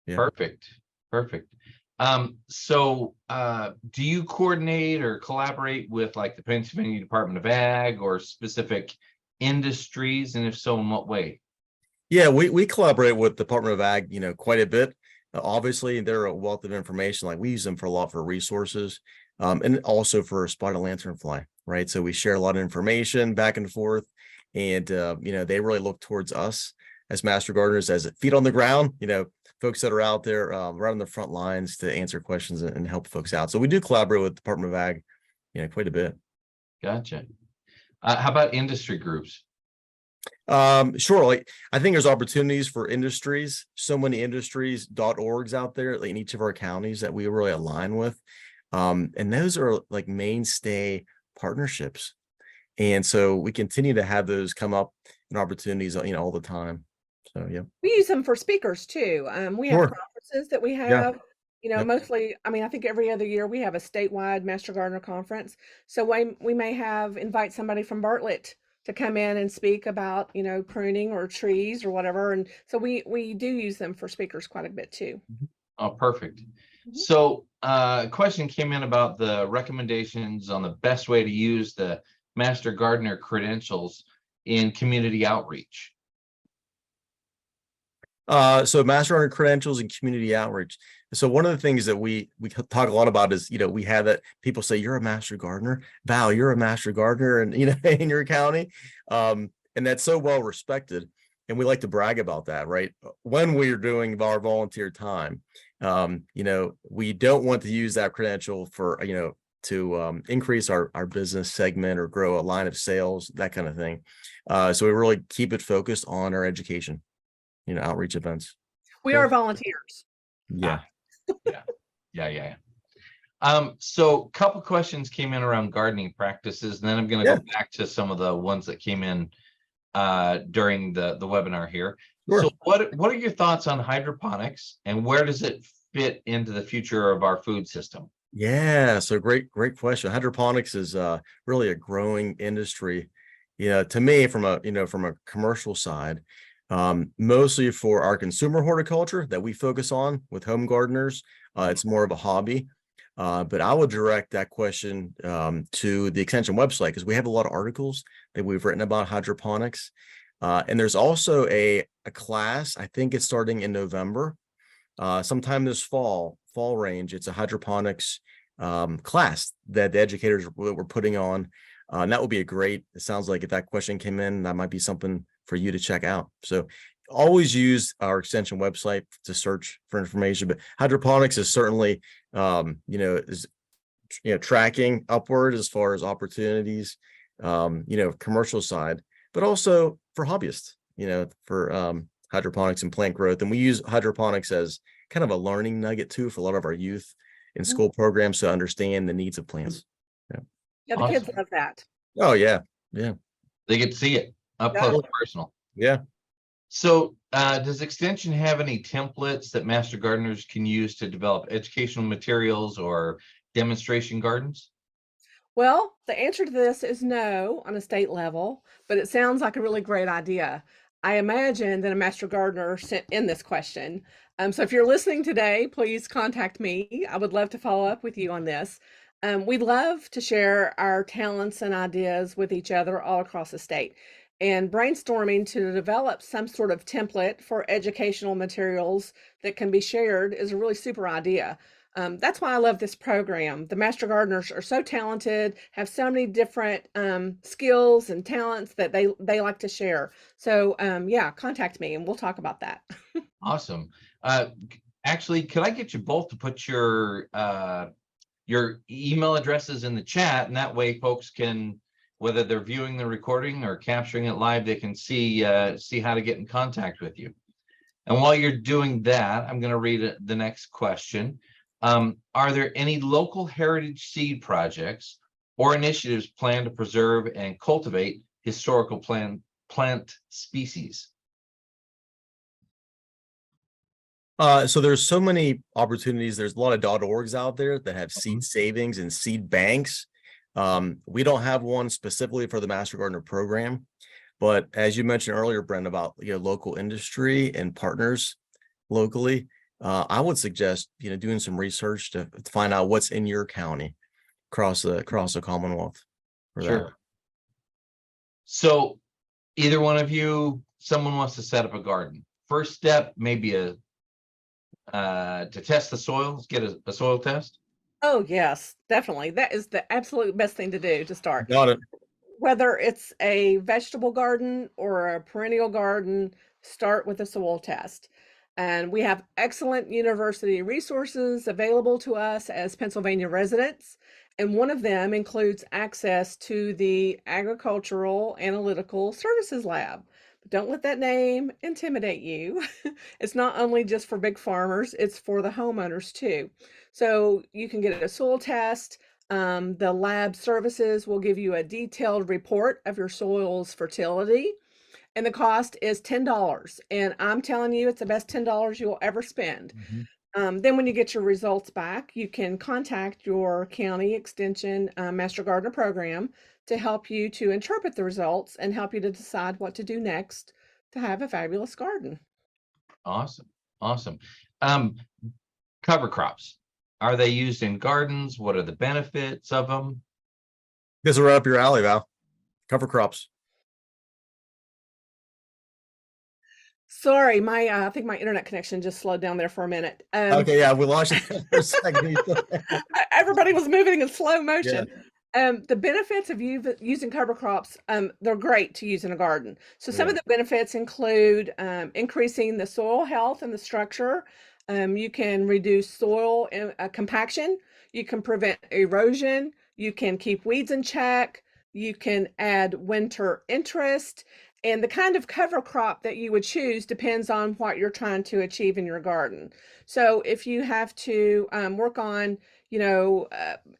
Yeah. Perfect. So do you coordinate or collaborate with like the Pennsylvania Department of Ag or specific industries? And if so, in what way? Yeah, we collaborate with the Department of Ag, quite a bit. Obviously, they're a wealth of information. Like we use them for a lot for resources, and also for spotted lanternfly, right? So we share a lot of information back and forth, and they really look towards us as Master Gardeners as feet on the ground, folks that are out there right on the front lines to answer questions and help folks out. So we do collaborate with Department of Ag, quite a bit. Gotcha. How about industry groups? Sure. Like I think there's opportunities for industries, so many industries.orgs out there like in each of our counties that we really align with. And those are like mainstay partnerships. And so we continue to have those come up in opportunities, all the time. So, yeah. We use them for speakers too. We have Sure. conferences that we Yeah. have, Yep. mostly, I think every other year we have a statewide Master Gardener conference. So we may invite somebody from Bartlett to come in and speak about, pruning or trees or whatever. And so we do use them for speakers quite a bit too. Oh, perfect. Mhm. So a question came in about the recommendations on the best way to use the Master Gardener credentials in community outreach. So Master Gardener credentials and community outreach. So one of the things that we talk a lot about is, we have that people say, you're a Master Gardener. Val, you're a Master Gardener and, in your county. And that's so well respected. And we like to brag about that, right? When we're doing our volunteer time, we don't want to use that credential for, to increase our business segment or grow a line of sales, that kind of thing. So we really keep it focused on our education, outreach events. We are volunteers. Yeah. Yeah. So a couple questions came in around gardening practices, and then I'm going to go back to some of the ones that came in during the webinar here. Sure. So what are your thoughts on hydroponics, and where does it fit into the future of our food system? Yeah, so great question. Hydroponics is really a growing industry. To me, from a commercial side, mostly for our consumer horticulture that we focus on with home gardeners. It's more of a hobby. But I would direct that question to the Extension website because we have a lot of articles that we've written about hydroponics. And there's also a class, I think it's starting in November, sometime this fall range. It's a hydroponics class that the educators were putting on. And that would be it sounds like if that question came in, that might be something for you to check out. So always use our Extension website to search for information, but hydroponics is certainly, tracking upward as far as opportunities, commercial side, but also for hobbyists, for hydroponics and plant growth. And we use hydroponics as kind of a learning nugget too for a lot of our youth in school programs to understand the needs of plants. Yeah, the kids love that. Oh yeah. They get to see it up close and personal. Yeah. So does Extension have any templates that Master Gardeners can use to develop educational materials or demonstration gardens? Well, the answer to this is no on a state level, but it sounds like a really great idea. I imagine that a Master Gardener sent in this question. So if you're listening today, please contact me. I would love to follow up with you on this. We'd love to share our talents and ideas with each other all across the state. And brainstorming to develop some sort of template for educational materials that can be shared is a really super idea. That's why I love this program. The Master Gardeners are so talented, have so many different skills and talents that they like to share. So yeah, contact me and we'll talk about that. Awesome. Actually, could I get you both to put your email addresses in the chat, and that way folks can, whether they're viewing the recording or capturing it live, they can see how to get in contact with you. And while you're doing that, I'm going to read the next question. Are there any local heritage seed projects or initiatives planned to preserve and cultivate historical plant species? So there's so many opportunities. There's a lot of .orgs out there that have seed savings and seed banks. We don't have one specifically for the Master Gardener program, but as you mentioned earlier, Brent, about local industry and partners locally, I would suggest doing some research to find out what's in your county across the Commonwealth. Sure. So either one of you, someone wants to set up a garden. First step, maybe to test the soil, get a soil test. Oh yes, definitely. That is the absolute best thing to do to start. Got it. Whether it's a vegetable garden or a perennial garden, start with a soil test. And we have excellent university resources available to us as Pennsylvania residents. And one of them includes access to the Agricultural Analytical Services Lab. But don't let that name intimidate you. It's not only just for big farmers, it's for the homeowners too. So you can get a soil test. The lab services will give you a detailed report of your soil's fertility, and the cost is $10. And I'm telling you, it's the best $10 you'll ever spend. Then when you get your results back, you can contact your county extension Master Gardener program to help you to interpret the results and help you to decide what to do next to have a fabulous garden. Awesome. Awesome. Cover crops. Are they used in gardens? What are the benefits of them? This is right up your alley, Val. Cover crops. Sorry, I think my internet connection just slowed down there for a minute. Okay, yeah, we lost you for a second. Everybody was moving in slow motion. The benefits of using cover crops, they're great to use in a garden. So some of the benefits include increasing the soil health and the structure. You can reduce soil compaction. You can prevent erosion. You can keep weeds in check. You can add winter interest. And the kind of cover crop that you would choose depends on what you're trying to achieve in your garden. So if you have to work on,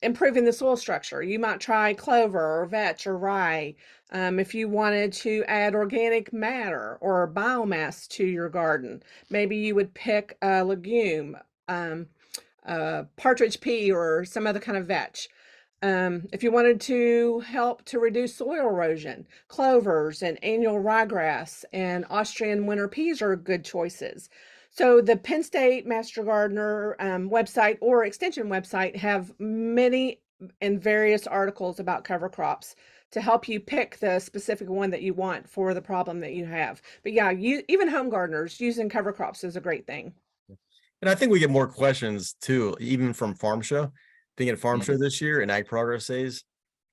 improving the soil structure, you might try clover or vetch or rye. If you wanted to add organic matter or biomass to your garden, maybe you would pick a legume, partridge pea or some other kind of vetch. If you wanted to help to reduce soil erosion, clovers and annual ryegrass and Austrian winter peas are good choices. So the Penn State Master Gardener website or extension website have many and various articles about cover crops to help you pick the specific one that you want for the problem that you have. But yeah, even home gardeners using cover crops is a great thing. And I think we get more questions too, even from Farm Show. Being at Farm Show this year and Ag Progress Days,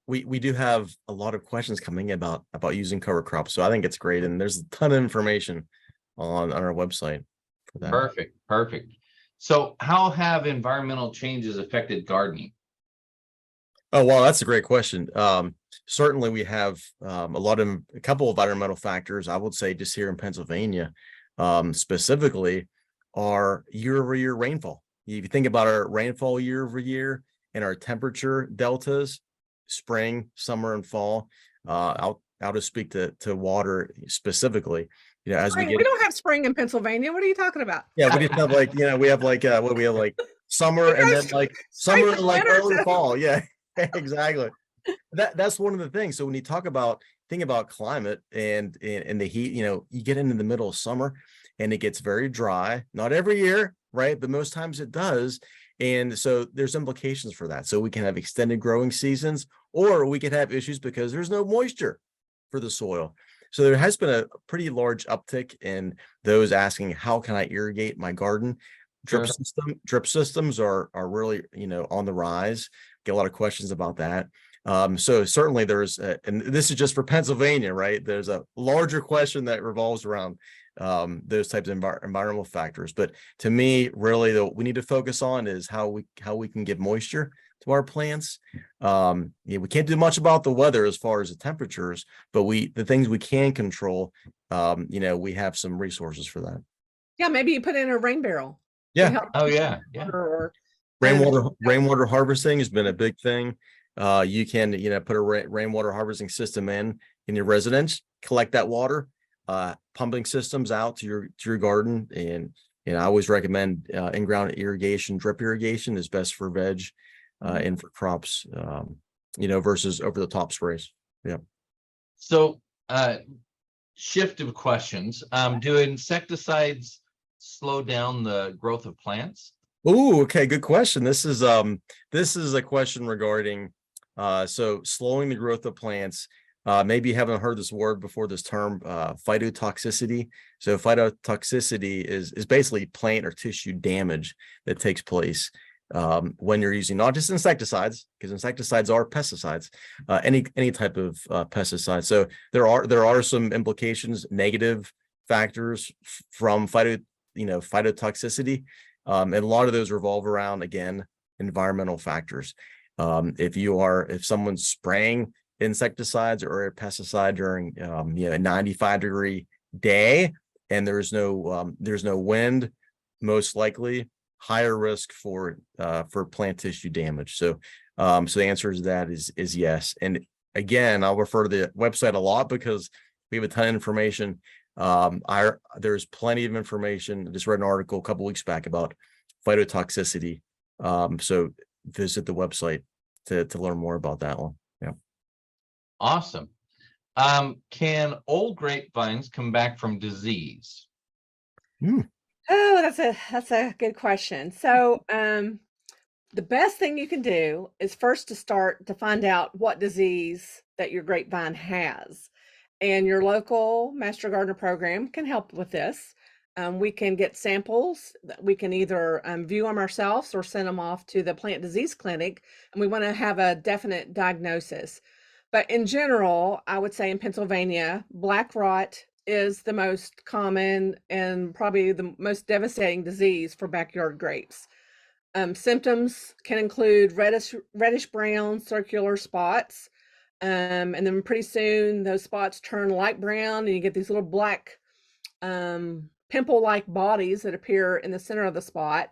we do have a lot of questions coming about using cover crops. So I think it's great, and there's a ton of information on our website for that. Perfect. So how have environmental changes affected gardening? Oh, wow, that's a great question. Certainly we have a couple of environmental factors. I would say just here in Pennsylvania, specifically our year-over-year rainfall. If you think about our rainfall year over year and our temperature deltas, spring, summer, and fall, I'll just speak to water specifically. As we don't have spring in Pennsylvania. What are you talking about? Yeah, we just have we have summer and then summer and early fall. Yeah, exactly. That's one of the things. So when you think about climate and the heat, you get into the middle of summer and it gets very dry. Not every year, right? But most times it does. And so there's implications for that. So we can have extended growing seasons, or we could have issues because there's no moisture for the soil. So there has been a pretty large uptick in those asking, how can I irrigate my garden? Drip systems are really, on the rise. Get a lot of questions about that. So certainly there's, and this is just for Pennsylvania, right? There's a larger question that revolves around those types of environmental factors. But to me, really, we need to focus on is how we can get moisture to our plants. We can't do much about the weather as far as the temperatures, but the things we can control, we have some resources for that. Yeah, maybe you put in a rain barrel. Yeah. Oh yeah. Rainwater harvesting has been a big thing. You can, put a rainwater harvesting system in your residence, collect that water, pumping systems out to your garden. And I always recommend in-ground irrigation. Drip irrigation is best for veg and for crops, versus over the top sprays. Yeah. So shift of questions. Do insecticides slow down the growth of plants? Oh, okay. Good question. This is a question regarding so slowing the growth of plants. Maybe you haven't heard this word before, this term, phytotoxicity. So phytotoxicity is basically plant or tissue damage that takes place when you're using not just insecticides, because insecticides are pesticides, any type of pesticide. So there are some implications, negative factors from phytotoxicity. And a lot of those revolve around, again, environmental factors. If someone's spraying insecticides or a pesticide during a 95-degree day and there's no wind, most likely higher risk for plant tissue damage. So the answer to that is yes. And again, I'll refer to the website a lot because we have a ton of information. There's plenty of information. I just read an article a couple weeks back about phytotoxicity. So visit the website to learn more about that one. Yeah. Awesome. Can old grapevines come back from disease? Oh, that's a good question. So, the best thing you can do is first to start to find out what disease that your grapevine has. And your local Master Gardener program can help with this. We can get samples. We can either view them ourselves or send them off to the plant disease clinic. And we want to have a definite diagnosis. But in general, I would say in Pennsylvania, black rot is the most common and probably the most devastating disease for backyard grapes. Symptoms can include reddish brown circular spots. And then pretty soon those spots turn light brown and you get these little black pimple-like bodies that appear in the center of the spot.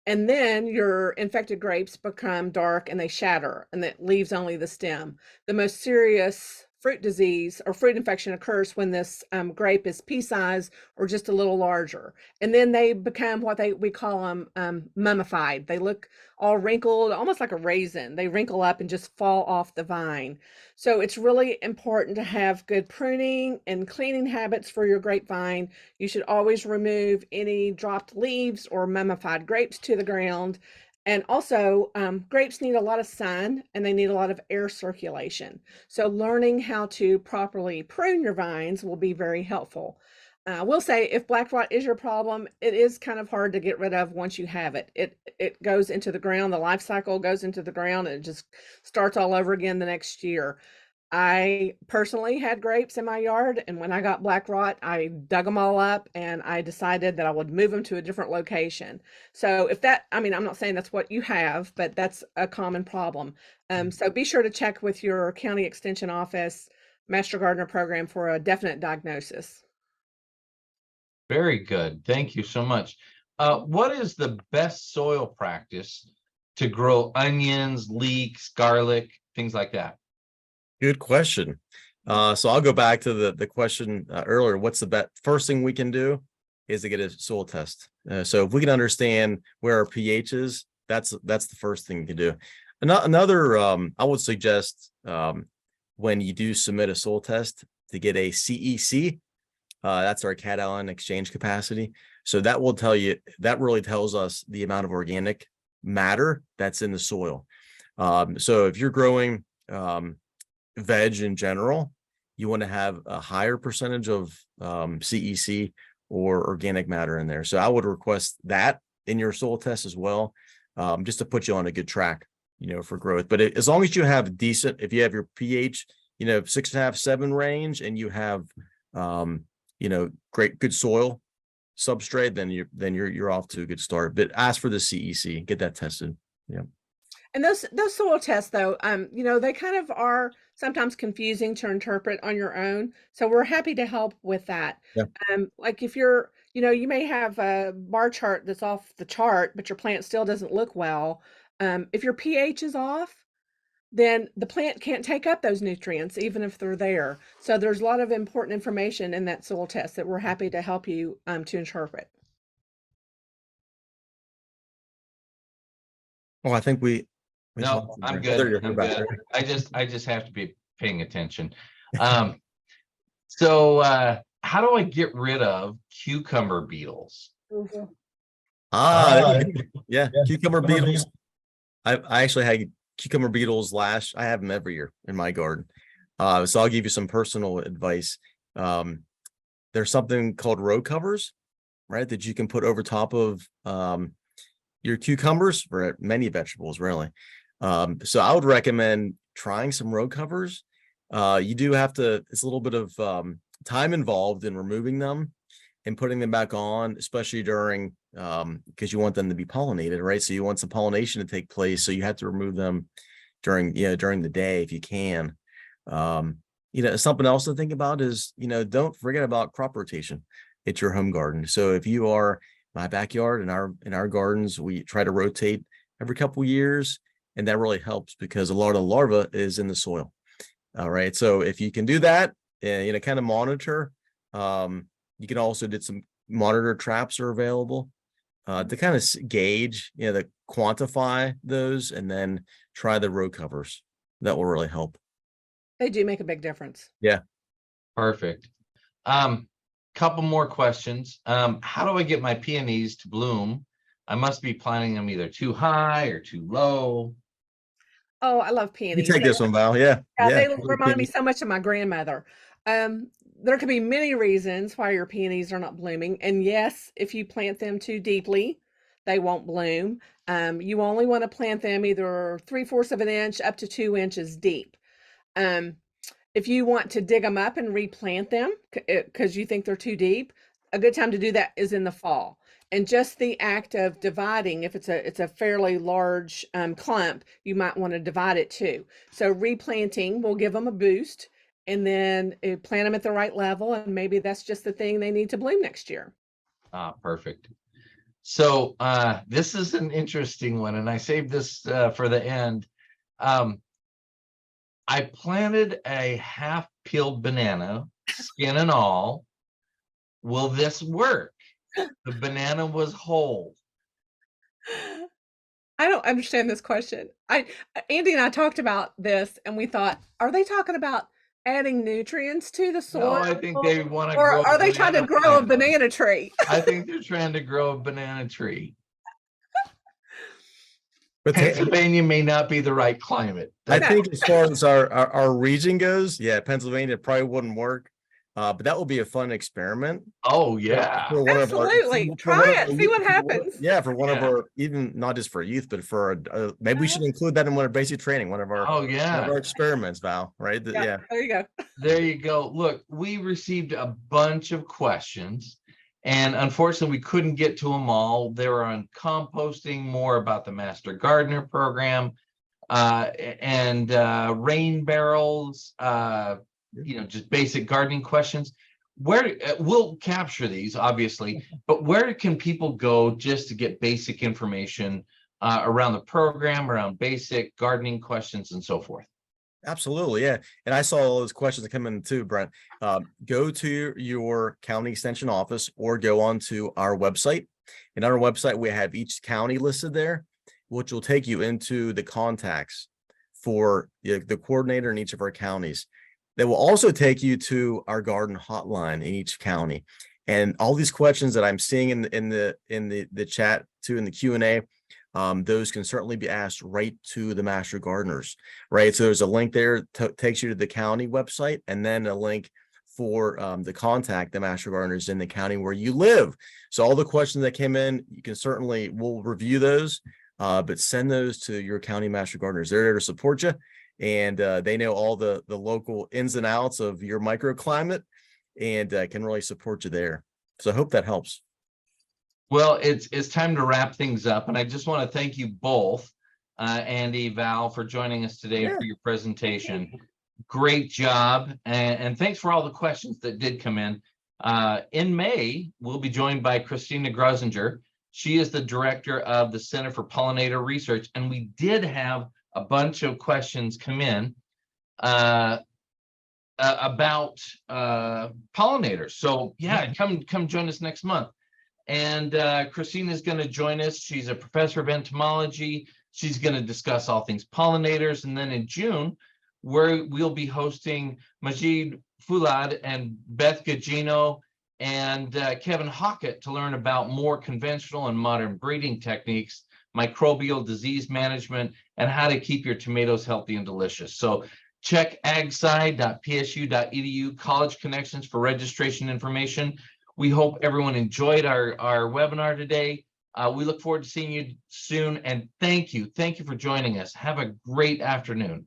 And then your infected grapes become dark and they shatter and it leaves only the stem. The most serious fruit disease or fruit infection occurs when this grape is pea-sized or just a little larger. And then they become what we call them mummified. They look all wrinkled, almost like a raisin. They wrinkle up and just fall off the vine. So it's really important to have good pruning and cleaning habits for your grapevine. You should always remove any dropped leaves or mummified grapes to the ground. And also, grapes need a lot of sun and they need a lot of air circulation. So learning how to properly prune your vines will be very helpful. I will say if black rot is your problem, it is kind of hard to get rid of once you have it. It goes into the ground, the life cycle goes into the ground and it just starts all over again the next year. I personally had grapes in my yard, and when I got black rot, I dug them all up and I decided that I would move them to a different location. So I'm not saying that's what you have, but that's a common problem. So be sure to check with your county extension office, Master Gardener program for a definite diagnosis. Very good. Thank you so much. What is the best soil practice to grow onions, leeks, garlic, things like that? Good question. So I'll go back to the question earlier. What's the first thing we can do is to get a soil test. So if we can understand where our pH is, that's the first thing you can do. Another, I would suggest when you do submit a soil test to get a CEC, that's our cation exchange capacity. So that will tell you, that really tells us the amount of organic matter that's in the soil. So if you're growing veg in general, you want to have a higher percentage of CEC or organic matter in there. So I would request that in your soil test as well, just to put you on a good track, for growth. But as long as you have if you have your pH, 6.5, 7 range, and you have, good soil substrate, then you're off to a good start. But ask for the CEC, get that tested. Yeah. And those soil tests, though, they kind of are sometimes confusing to interpret on your own. So we're happy to help with that. Yeah. Like if you're, you may have a bar chart that's off the chart, but your plant still doesn't look well. If your pH is off, then the plant can't take up those nutrients, even if they're there. So there's a lot of important information in that soil test that we're happy to help you to interpret. Oh, I think No, I'm good. I'm good. I just have to be paying attention. So how do I get rid of cucumber beetles? Yeah, cucumber beetles. I actually had cucumber beetles I have them every year in my garden. So I'll give you some personal advice. There's something called row covers, right, that you can put over top of your cucumbers for many vegetables, really. So I would recommend trying some row covers. You do have to, it's a little bit of time involved in removing them. and putting them back on, especially during, because you want them to be pollinated, right? So you want some pollination to take place. So you have to remove them during, during the day if you can. Something else to think about is, don't forget about crop rotation at your home garden. So if you are my backyard, in our gardens, we try to rotate every couple years, and that really helps because a lot of the larva is in the soil. All right. So if you can do that, kind of monitor, you can also did some monitor traps are available to kind of gauge, to quantify those, and then try the row covers. That will really help. They do make a big difference. Yeah. Perfect. Couple more questions. How do I get my peonies to bloom? I must be planting them either too high or too low. Oh, I love You peonies. take this one, Val. Yeah. They remind me so much of my grandmother. There could be many reasons why your peonies are not blooming. And yes, if you plant them too deeply, they won't bloom. You only want to plant them either 3/4 of an inch up to 2 inches deep. If you want to dig them up and replant them because you think they're too deep, a good time to do that is in the fall. And just the act of dividing, if it's a fairly large clump, you might want to divide it too. So replanting will give them a boost, and then plant them at the right level, and maybe that's just the thing they need to bloom next year. Perfect. So this is an interesting one, and I saved this for the end. I planted a half-peeled banana, skin and all. Will this work? The banana was whole. I don't understand this question. Andy and I talked about this, and we thought, are they talking about adding nutrients to the soil? No, I think they want to or grow. are they trying to grow a banana tree? I think they're trying to grow a banana tree. But Pennsylvania may not be the right climate. I think as far as our region goes, yeah, Pennsylvania probably wouldn't work. But that will be a fun experiment. Oh yeah, absolutely. Try it, see what happens. Yeah, for one of our, even not just for youth, but for maybe we should include that in one of basic training, one of our one of our experiments, Val. Right? Yeah. There you go. There you go. Look, we received a bunch of questions, and unfortunately, we couldn't get to them all. They were on composting, more about the Master Gardener program, and rain barrels. Just basic gardening questions. Where we'll capture these, obviously, but where can people go just to get basic information around the program, around basic gardening questions, and so forth? Absolutely, yeah. And I saw all those questions that come in too, Brent. Go to your county extension office or go onto our website. And on our website, we have each county listed there, which will take you into the contacts for the coordinator in each of our counties. That will also take you to our garden hotline in each county. And all these questions that I'm seeing in the chat too, in the Q&A, those can certainly be asked right to the Master Gardeners, right? So there's a link there takes you to the county website, and then a link for the contact the Master Gardeners in the county where you live. So all the questions that came in, you can certainly, we'll review those, but send those to your county Master Gardeners. They're there to support you. And they know all the local ins and outs of your microclimate, and can really support you there. So I hope that helps. Well, it's time to wrap things up, and I just want to thank you both, Andy, Val, for joining us today and for your presentation. Great job, and thanks for all the questions that did come in. In May, we'll be joined by Christina Grosinger. She is the director of the Center for Pollinator Research, and we did have a bunch of questions come in about pollinators. So yeah, come join us next month. And Christina is going to join us. She's a professor of entomology. She's going to discuss all things pollinators. And then in June, we'll be hosting Majid Foulad and Beth Gugino and Kevin Hockett to learn about more conventional and modern breeding techniques, microbial disease management, and how to keep your tomatoes healthy and delicious. So check agsci.psu.edu college connections for registration information. We hope everyone enjoyed our webinar today. We look forward to seeing you soon, and thank you for joining us. Have a great afternoon.